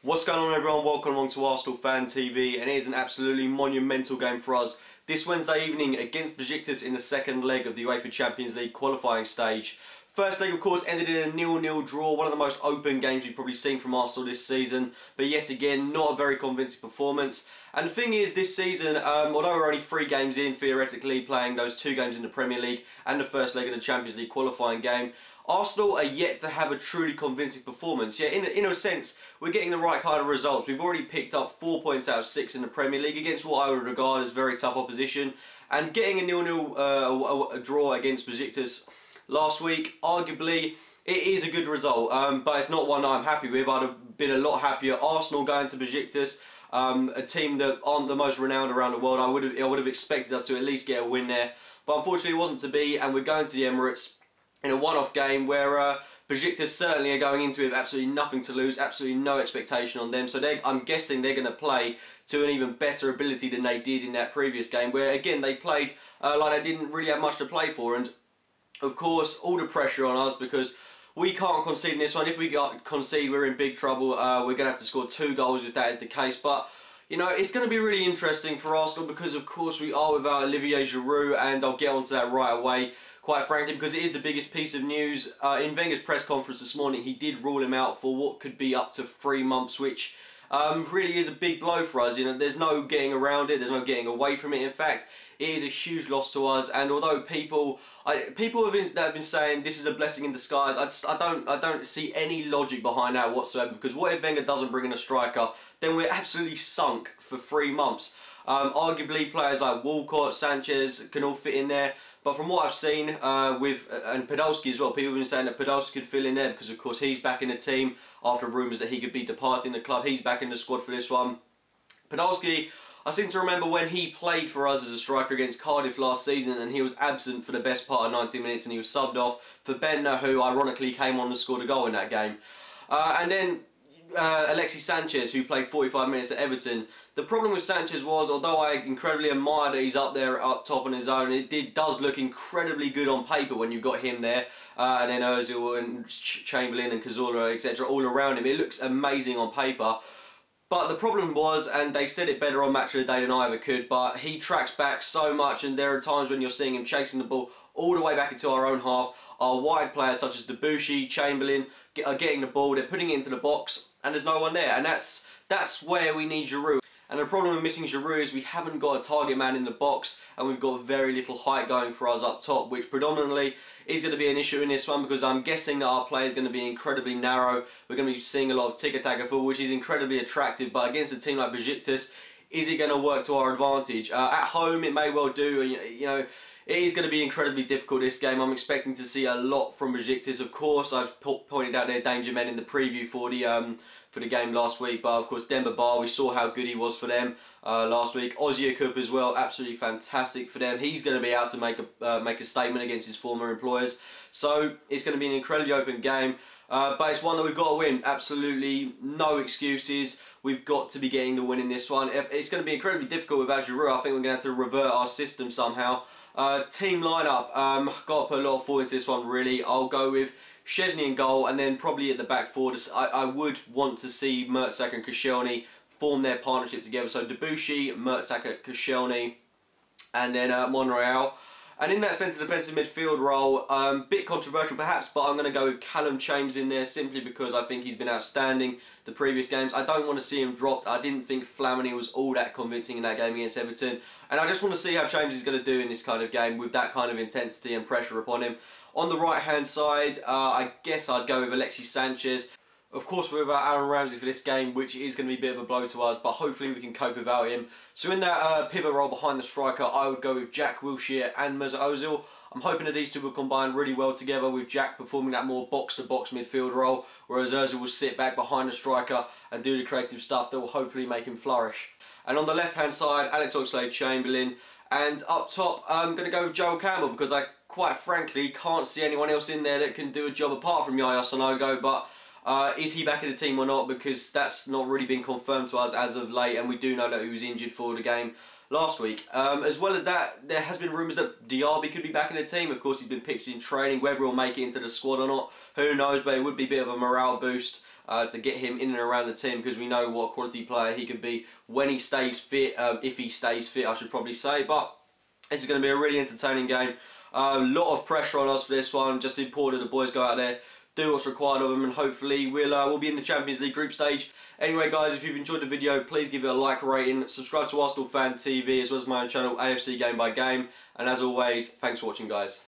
What's going on, everyone? Welcome along to Arsenal Fan TV, and it is an absolutely monumental game for us this Wednesday evening against Besiktas in the second leg of the UEFA Champions League qualifying stage. First leg, of course, ended in a 0-0 draw, one of the most open games we've probably seen from Arsenal this season, but yet again, not a very convincing performance. And the thing is, this season, although we're only 3 games in, theoretically, playing those 2 games in the Premier League and the first leg of the Champions League qualifying game, Arsenal are yet to have a truly convincing performance. Yeah, in a sense, we're getting the right kind of results. We've already picked up 4 points out of 6 in the Premier League against what I would regard as very tough opposition. And getting a 0-0 draw against Besiktas last week, arguably, it is a good result, but it's not one I'm happy with. I'd have been a lot happier. Arsenal going to Besiktas, a team that aren't the most renowned around the world. I would have expected us to at least get a win there, but unfortunately it wasn't to be, and we're going to the Emirates in a one-off game where Besiktas certainly are going into it with absolutely nothing to lose, absolutely no expectation on them. So I'm guessing they're going to play to an even better ability than they did in that previous game, where again they played like they didn't really have much to play for. And of course, all the pressure on us because we can't concede in this one. If we concede, we're in big trouble. We're going to have to score 2 goals if that is the case. But you know, it's going to be really interesting for Arsenal because, of course, we are without Olivier Giroud, and I'll get onto that right away, quite frankly, because it is the biggest piece of news. In Wenger's press conference this morning, he did rule him out for what could be up to 3 months, which really is a big blow for us. You know, there's no getting around it, there's no getting away from it. In fact, it is a huge loss to us, and although people have been saying this is a blessing in disguise, I don't see any logic behind that whatsoever. Because what if Wenger doesn't bring in a striker? Then we're absolutely sunk for 3 months. Arguably, players like Walcott, Sanchez can all fit in there. But from what I've seen and Podolski as well, people have been saying that Podolski could fill in there because, of course, he's back in the team after rumours that he could be departing the club. He's back in the squad for this one. Podolski, I seem to remember when he played for us as a striker against Cardiff last season, and he was absent for the best part of 90 minutes, and he was subbed off for Bentner, who ironically came on and scored a goal in that game. And then Alexis Sanchez, who played 45 minutes at Everton. The problem with Sanchez was, although I incredibly admire that he's up there up top on his own, it does look incredibly good on paper when you've got him there, and then Ozil and Chamberlain and Cazorla, etc. all around him. It looks amazing on paper. But the problem was, and they said it better on Match of the Day than I ever could, but he tracks back so much, and there are times when you're seeing him chasing the ball all the way back into our own half. Our wide players such as Debuchy, Chamberlain are getting the ball, they're putting it into the box, and there's no one there. And that's where we need Giroud. And the problem with missing Giroud is we haven't got a target man in the box, and we've got very little height going for us up top, which predominantly is going to be an issue in this one, because I'm guessing that our play is going to be incredibly narrow. We're going to be seeing a lot of tiki-taka football, which is incredibly attractive, but against a team like Besiktas, is it going to work to our advantage? At home, it may well do. You know, it is going to be incredibly difficult this game. I'm expecting to see a lot from Besiktas. Of course, I've pointed out their danger men in the preview for the game last week, but of course Demba Ba, we saw how good he was for them last week. Ozyakup as well, absolutely fantastic for them. He's going to be out to make a statement against his former employers. So it's going to be an incredibly open game, but it's one that we've got to win. Absolutely no excuses. We've got to be getting the win in this one. It's going to be incredibly difficult without Giroud. I think we're going to have to revert our system somehow. Team lineup, got to put a lot of thought into this one really. I'll go with Szczesny in goal, and then probably at the back forward, I would want to see Mertesacker and Koscielny form their partnership together. So Debuchy, Mertesacker, Koscielny, and then Monreal. And in that centre defensive midfield role, bit controversial perhaps, but I'm going to go with Callum Chambers in there simply because I think he's been outstanding the previous games. I don't want to see him dropped. I didn't think Flamini was all that convincing in that game against Everton. And I just want to see how Chambers is going to do in this kind of game with that kind of intensity and pressure upon him. On the right hand side, I guess I'd go with Alexis Sanchez. Of course, we're without Aaron Ramsey for this game, which is going to be a bit of a blow to us, but hopefully we can cope without him. So in that pivot role behind the striker, I would go with Jack Wilshere and Mesut Ozil. I'm hoping that these two will combine really well together, with Jack performing that more box-to-box midfield role, whereas Ozil will sit back behind the striker and do the creative stuff that will hopefully make him flourish. And on the left-hand side, Alex Oxlade-Chamberlain. And up top, I'm going to go with Joel Campbell, because I quite frankly can't see anyone else in there that can do a job apart from Yaya Sanogo. But is he back in the team or not? Because that's not really been confirmed to us as of late, and we do know that he was injured for the game last week. As well as that, there has been rumours that Diaby could be back in the team. Of course, he's been pictured in training. Whether he'll make it into the squad or not, who knows, but it would be a bit of a morale boost to get him in and around the team, because we know what a quality player he could be when he stays fit, if he stays fit I should probably say. But this is going to be a really entertaining game. A lot of pressure on us for this one. Just important the boys go out there, do what's required of them, and hopefully we'll be in the Champions League group stage. Anyway guys, if you've enjoyed the video, please give it a like rating, subscribe to Arsenal Fan TV as well as my own channel AFC Game by Game, and as always, thanks for watching guys.